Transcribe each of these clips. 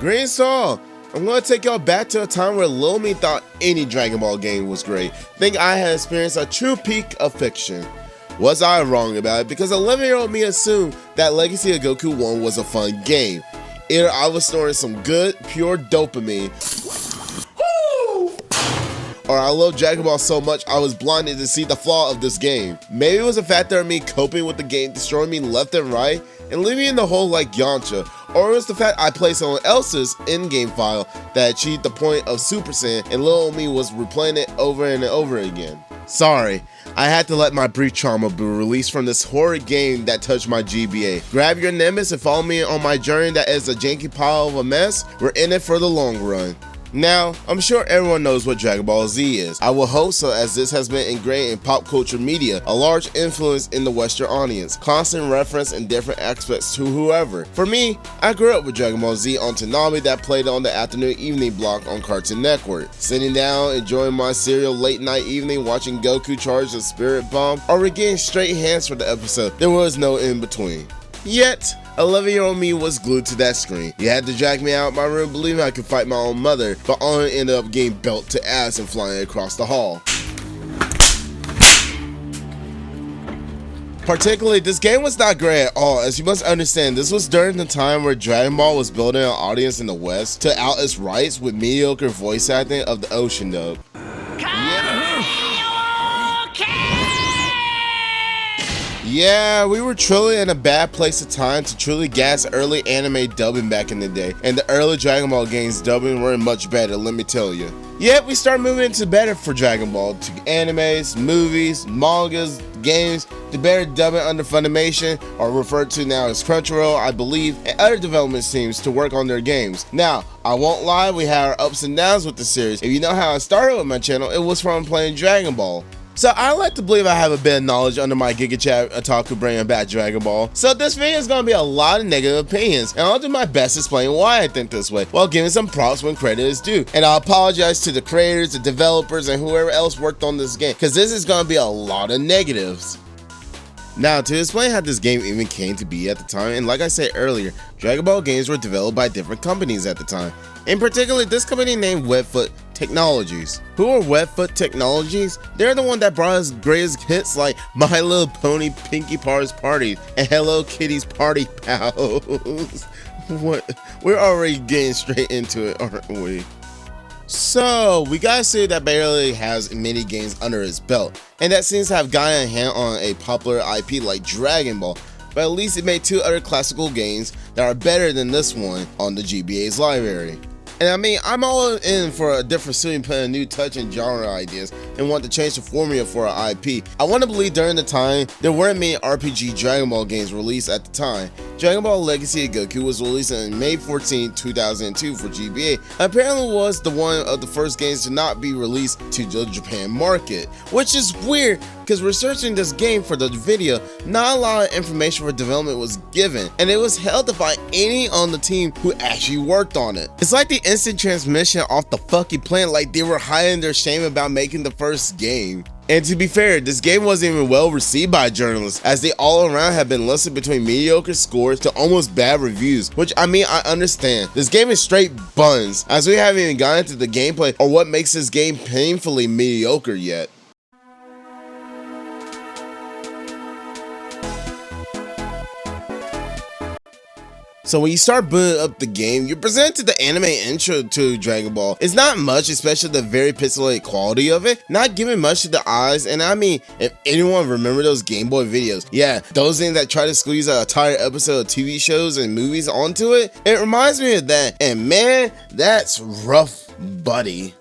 Greetings to all. I'm going to take y'all back to a time where Lil Me thought any Dragon Ball game was great. Think I had experienced a true peak of fiction. Was I wrong about it? Because 11-year-old me assumed that Legacy of Goku 1 was a fun game. Either I was snorting some good, pure dopamine, or I love Dragon Ball so much I was blinded to see the flaw of this game. Maybe it was a factor of me coping with the game destroying me left and right and leaving me in the hole like Yamcha, or it was the fact I played someone else's in-game file that achieved the point of Super Saiyan and little me was replaying it over and over again. Sorry, I had to let my brief trauma be released from this horrid game that touched my GBA. Grab your Nimbus and follow me on my journey that is a janky pile of a mess. We're in it for the long run. Now, I'm sure everyone knows what Dragon Ball Z is. I will hope so, as this has been ingrained in pop culture media, a large influence in the Western audience, constant reference in different aspects to whoever. For me, I grew up with Dragon Ball Z on Toonami that played on the afternoon evening block on Cartoon Network. Sitting down, enjoying my cereal late night evening, watching Goku charge the Spirit Bomb, or getting straight hands for the episode. There was no in between. Yet, 11-year-old me was glued to that screen. You had to drag me out of my room believing I could fight my own mother, but only ended up getting belt to ass and flying across the hall. Particularly, this game was not great at all, as you must understand, this was during the time where Dragon Ball was building an audience in the West to out its rights with mediocre voice acting of the Ocean dub. Yeah, we were truly in a bad place of time to truly gas early anime dubbing back in the day, and the early Dragon Ball games dubbing weren't much better, let me tell you. Yet we started moving into better for Dragon Ball, to animes, movies, mangas, games, to better dubbing under Funimation, or referred to now as Crunchyroll, I believe, and other development teams to work on their games. Now, I won't lie, we had our ups and downs with the series. If you know how I started with my channel, it was from playing Dragon Ball. So I like to believe I have a bit of knowledge under my Giga Chat otaku bringing back Dragon Ball. So this video is going to be a lot of negative opinions, and I'll do my best to explain why I think this way, while giving some props when credit is due. And I apologize to the creators, the developers, and whoever else worked on this game, because this is going to be a lot of negatives. Now, to explain how this game even came to be at the time, and like I said earlier, Dragon Ball games were developed by different companies at the time. In particular, this company named Webfoot Technologies. Who are Webfoot Technologies? They're the one that brought us greatest hits like My Little Pony Pinkie Pie's Party and Hello Kitty's Party Pals. What? We're already getting straight into it, aren't we? So, we gotta say that barely has many games under its belt, and that seems to have gotten a hand on a popular IP like Dragon Ball, but at least it made two other classical games that are better than this one on the GBA's library. And I mean, I'm all in for a different suit, put a new touch in genre ideas, and want to change the formula for an IP. I want to believe during the time, there weren't many RPG Dragon Ball games released at the time. Dragon Ball Legacy of Goku was released on May 14, 2002 for GBA. Apparently was the one of the first games to not be released to the Japan market, which is weird because researching this game for the video, not a lot of information for development was given, and it was held to find any on the team who actually worked on it. It's like the instant transmission off the fucking planet, like they were hiding their shame about making the first game. And to be fair, this game wasn't even well received by journalists, as they all around have been listed between mediocre scores to almost bad reviews, which I mean, I understand. This game is straight buns, as we haven't even gotten into the gameplay or what makes this game painfully mediocre yet. So when you start booting up the game, you're presented to the anime intro to Dragon Ball. It's not much, especially the very pixelated quality of it, not giving much to the eyes, and I mean, if anyone remember those Game Boy videos, yeah, those things that try to squeeze an entire episode of TV shows and movies onto it, it reminds me of that, and man, that's rough, buddy.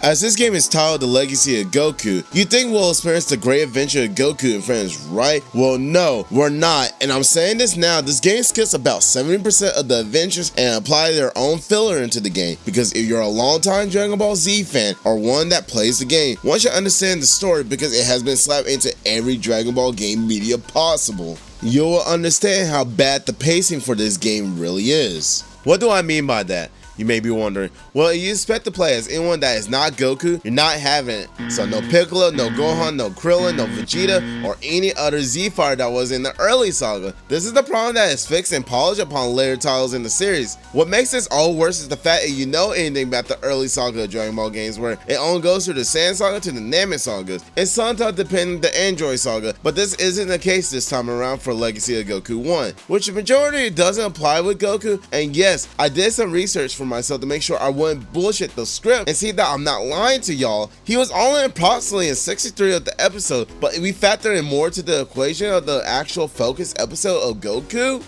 As this game is titled The Legacy of Goku, you think we'll experience the great adventure of Goku and friends, right? Well, no, we're not, and I'm saying this now, this game skips about 70% of the adventures and apply their own filler into the game, because if you're a longtime Dragon Ball Z fan, or one that plays the game, one should understand the story because it has been slapped into every Dragon Ball game media possible. You will understand how bad the pacing for this game really is. What do I mean by that? You may be wondering, well, you expect to play as anyone that is not Goku, you're not having it. So no Piccolo, no Gohan, no Krillin, no Vegeta, or any other Z-Fighter that was in the early saga. This is the problem that is fixed and polished upon later titles in the series. What makes this all worse is the fact that you know anything about the early saga of Dragon Ball games, where it only goes through the Saiyan saga to the Namek sagas, and sometimes depending on the Android saga, but this isn't the case this time around for Legacy of Goku 1, which the majority doesn't apply with Goku. And yes, I did some research for myself to make sure I wouldn't bullshit the script and see that I'm not lying to y'all. He was only approximately in 63 of the episode, but if we factor in more to the equation of the actual focus episode of Goku,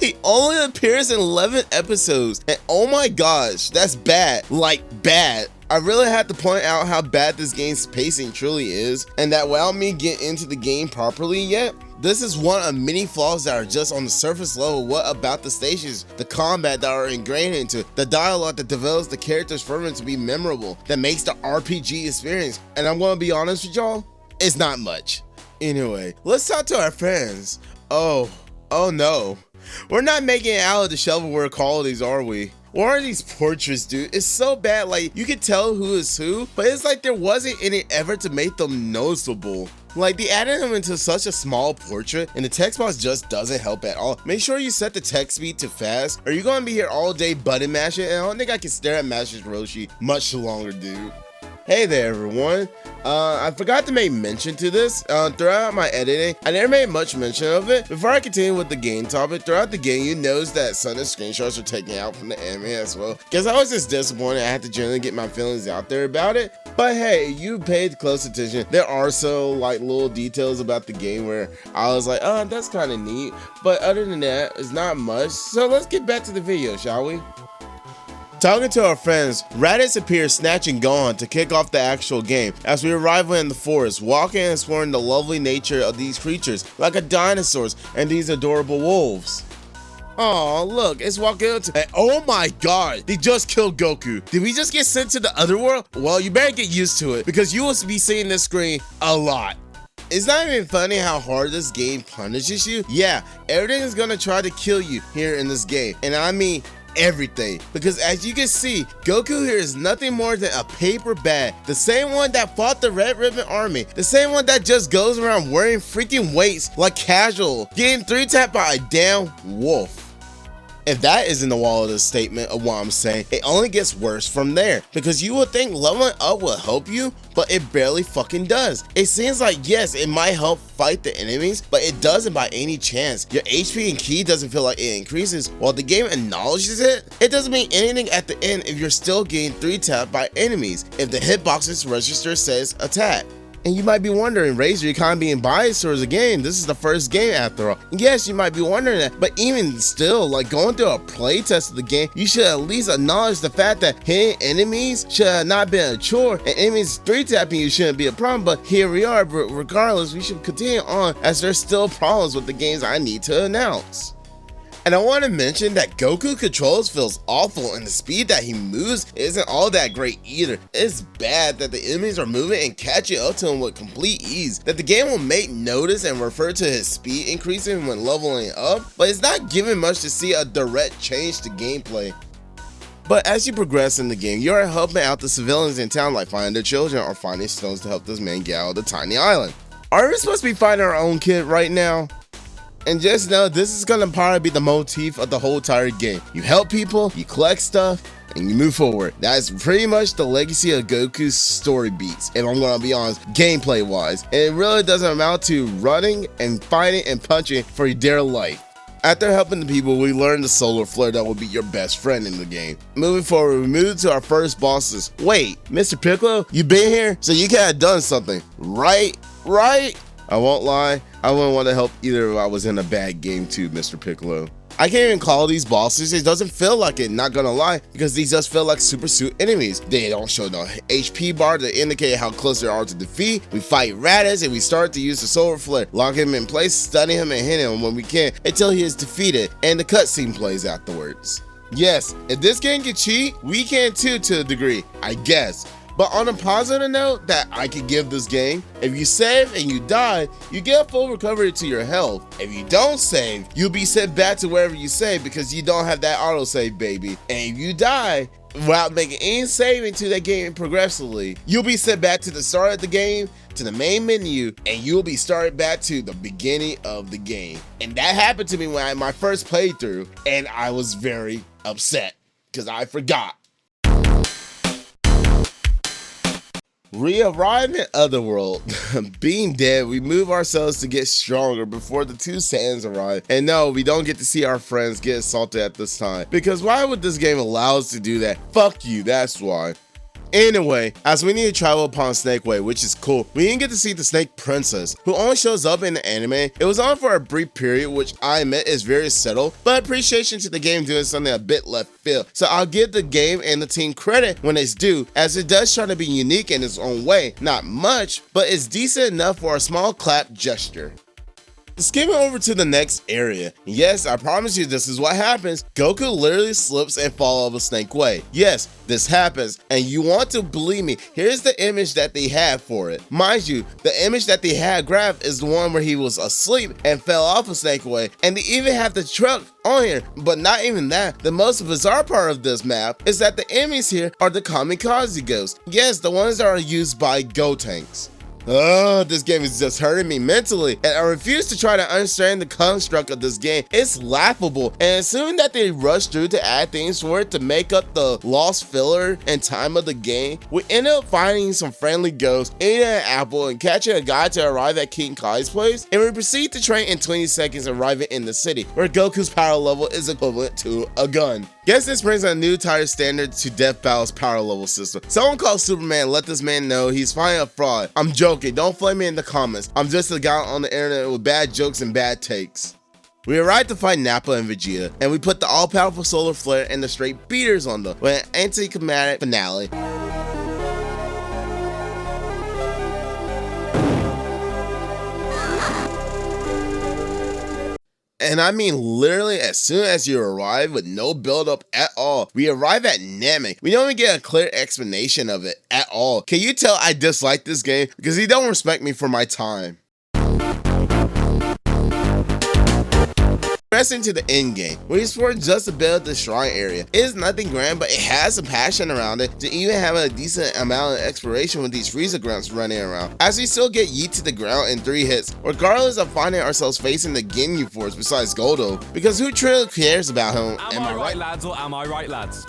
he only appears in 11 episodes, and oh my gosh, that's bad, like bad. I really had to point out how bad this game's pacing truly is, and that without me getting into the game properly yet, this is one of many flaws that are just on the surface level. What about the stations, the combat that are ingrained into, the dialogue that develops the characters for them to be memorable, that makes the RPG experience? And I'm gonna be honest with y'all, it's not much. Anyway, let's talk to our friends. Oh no, we're not making it out of the shovelware qualities, are we? What are these portraits, dude? It's so bad, like, you can tell who is who, but it's like there wasn't any effort to make them noticeable. Like, they added them into such a small portrait, and the text box just doesn't help at all. Make sure you set the text speed to fast, or you're gonna be here all day button mashing, and I don't think I can stare at Master Roshi much longer, dude. Hey there, everyone. I forgot to make mention to this. Throughout my editing, I never made much mention of it. Before I continue with the game topic, throughout the game, you notice that some of the screenshots are taken out from the anime as well. Guess I was just disappointed I had to generally get my feelings out there about it. But hey, you paid close attention. There are some like little details about the game where I was like, oh, that's kind of neat. But other than that, it's not much. So let's get back to the video, shall we? Talking to our friends, Raditz appears snatching Gohan to kick off the actual game as we arrive in the forest, walking and exploring the lovely nature of these creatures like a dinosaurs and these adorable wolves. Oh, look, it's Wakuto. And oh my god, they just killed Goku. Did we just get sent to the other world? Well, you better get used to it because you will be seeing this screen a lot. It's not even funny how hard this game punishes you. Yeah, everything is gonna try to kill you here in this game, and I mean everything, because as you can see, Goku here is nothing more than a paper bag, the same one that fought the Red Ribbon Army, the same one that just goes around wearing freaking weights like casual, getting 3-tapped by a damn wolf. If that isn't the wall of the statement of what I'm saying, it only gets worse from there, because you would think leveling up will help you, but it barely fucking does. It seems like, yes, it might help fight the enemies, but it doesn't by any chance. Your HP and ki doesn't feel like it increases. While the game acknowledges it, it doesn't mean anything at the end if you're still getting 3-tapped by enemies, if the hitboxes register says attack. And you might be wondering, Razor, you're kind of being biased towards the game. This is the first game after all. Yes, you might be wondering that, but even still, like going through a playtest of the game, you should at least acknowledge the fact that hitting enemies should have not been a chore, and enemies 3-tapping you shouldn't be a problem, but here we are. But regardless, we should continue on as there's still problems with the games I need to announce. And I want to mention that Goku controls feels awful, and the speed that he moves isn't all that great either. It's bad that the enemies are moving and catching up to him with complete ease, that the game will make notice and refer to his speed increasing when leveling up, but it's not giving much to see a direct change to gameplay. But as you progress in the game, you are helping out the civilians in town, like finding their children or finding stones to help this man get out of the tiny island. Are we supposed to be finding our own kid right now? And just know, this is gonna probably be the motif of the whole entire game. You help people, you collect stuff, and you move forward. That's pretty much the legacy of Goku's story beats, if I'm gonna be honest, gameplay wise. And it really doesn't amount to running and fighting and punching for your dear life. After helping the people, we learned the solar flare that will be your best friend in the game. Moving forward, we move to our first bosses. Wait, Mr. Piccolo, you been here? So you could have done something, right? I won't lie, I wouldn't want to help either if I was in a bad game too, Mr. Piccolo. I can't even call these bosses, it doesn't feel like it, not gonna lie, because these just feel like super suit enemies. They don't show no HP bar to indicate how close they are to defeat. We fight Raditz and we start to use the solar flare, lock him in place, stunning him and hitting him when we can until he is defeated, and the cutscene plays afterwards. Yes, if this game can cheat, we can too to a degree, I guess. But on a positive note that I could give this game, if you save and you die, you get full recovery to your health. If you don't save, you'll be sent back to wherever you save because you don't have that autosave, baby. And if you die without making any saving to that game progressively, you'll be sent back to the start of the game, to the main menu, and you'll be started back to the beginning of the game. And that happened to me when I had my first playthrough, and I was very upset because I forgot. Re-arrive in Otherworld. Being dead, we move ourselves to get stronger before the two Saiyans arrive. And no, we don't get to see our friends get assaulted at this time. Because why would this game allow us to do that? Fuck you, that's why. Anyway, as we need to travel upon Snake Way, which is cool, we didn't get to see the Snake Princess, who only shows up in the anime. It was on for a brief period, which I admit is very subtle, but appreciation to the game doing something a bit left field. So I'll give the game and the team credit when it's due, as it does try to be unique in its own way. Not much, but it's decent enough for a small clap gesture. Skipping over to the next area. Yes, I promise you this is what happens. Goku literally slips and falls off a Snake Way. Yes, this happens, and you want to believe me, here's the image that they had for it. Mind you, the image that they had graphed is the one where he was asleep and fell off a Snake Way, and they even have the truck on here. But not even that, the most bizarre part of this map is that the enemies here are the kamikaze ghosts. Yes, the ones that are used by Go tanks. This game is just hurting me mentally, and I refuse to try to understand the construct of this game. It's laughable, and assuming that they rushed through to add things for it to make up the lost filler and time of the game, we end up finding some friendly ghosts, eating an apple, and catching a guy to arrive at King Kai's place, and we proceed to train in 20 seconds, arriving in the city, where Goku's power level is equivalent to a gun. Guess this brings a new tighter standard to Death Battle's power level system. Someone called Superman and let this man know he's finding a fraud. I'm joking, don't flame me in the comments. I'm just a guy on the internet with bad jokes and bad takes. We arrived to fight Nappa and Vegeta, and we put the all-powerful solar flare and the straight beaters on them with an anticlimactic finale. And I mean literally as soon as you arrive with no build up at all. We arrive at Namek. We don't even get a clear explanation of it at all. Can you tell I dislike this game? Because he don't respect me for my time. Pressing to the end game, we explore just a bit of the shrine area. It is nothing grand, but it has some passion around it to even have a decent amount of exploration with these Frieza grunts running around, as we still get yeet to the ground in 3 hits, regardless of finding ourselves facing the Ginyu Force besides Goldo, because who truly cares about him? Am I right, lads, or am I right, lads?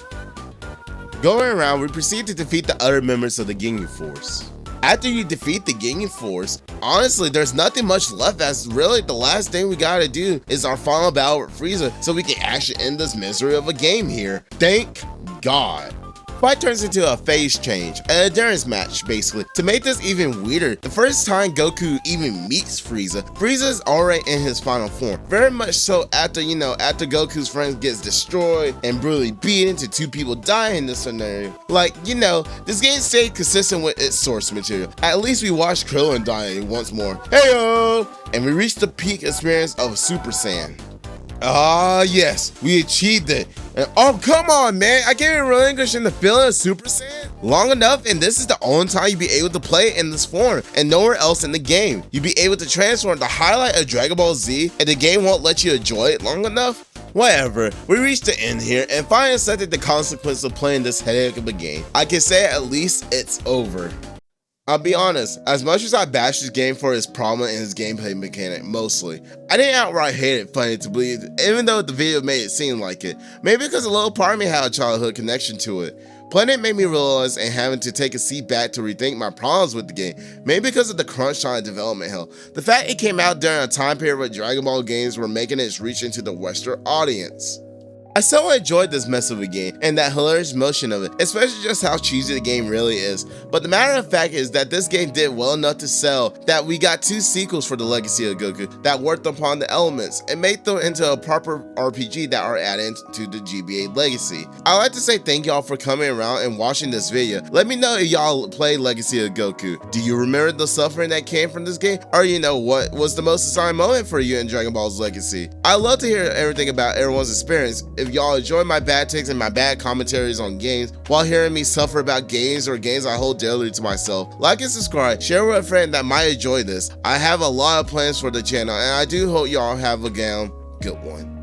Going around, we proceed to defeat the other members of the Ginyu Force. After you defeat the Ginyu Force, honestly, there's nothing much left, as really the last thing we gotta do is our final battle with Frieza so we can actually end this misery of a game here. Thank God. Fight turns into a phase change, an endurance match basically. To make this even weirder, the first time Goku even meets Frieza, Frieza is already in his final form. Very much so after, after Goku's friend gets destroyed and brutally beaten to 2 people dying in this scenario. This game stayed consistent with its source material. At least we watched Krillin dying once more. Heyo! And we reached the peak experience of Super Saiyan. Ah, yes, we achieved it. And oh, come on, man. I can't even relinquish in the feeling of Super Saiyan long enough, and this is the only time you'll be able to play it in this form and nowhere else in the game. You'll be able to transform the highlight of Dragon Ball Z, and the game won't let you enjoy it long enough. Whatever, we reached the end here and finally accepted the consequence of playing this headache of a game. I can say at least it's over. I'll be honest, as much as I bash this game for its problem and its gameplay mechanic mostly, I didn't outright hate it, funny to believe, even though the video made it seem like it. Maybe because a little part of me had a childhood connection to it. Playing it made me realize and having to take a seat back to rethink my problems with the game, maybe because of the crunch time development hell. The fact it came out during a time period where Dragon Ball games were making its reach into the Western audience. I so enjoyed this mess of a game and that hilarious motion of it, especially just how cheesy the game really is. But the matter of fact is that this game did well enough to sell that we got 2 sequels for the Legacy of Goku that worked upon the elements and made them into a proper RPG that are added to the GBA Legacy. I'd like to say thank y'all for coming around and watching this video. Let me know if y'all play Legacy of Goku. Do you remember the suffering that came from this game? Or what was the most exciting moment for you in Dragon Ball's Legacy? I'd love to hear everything about everyone's experience. If if y'all enjoy my bad takes and my bad commentaries on games while hearing me suffer about games or games I hold dearly to myself. Like and subscribe, share with a friend that might enjoy this. I have a lot of plans for the channel, and I do hope y'all have a good one.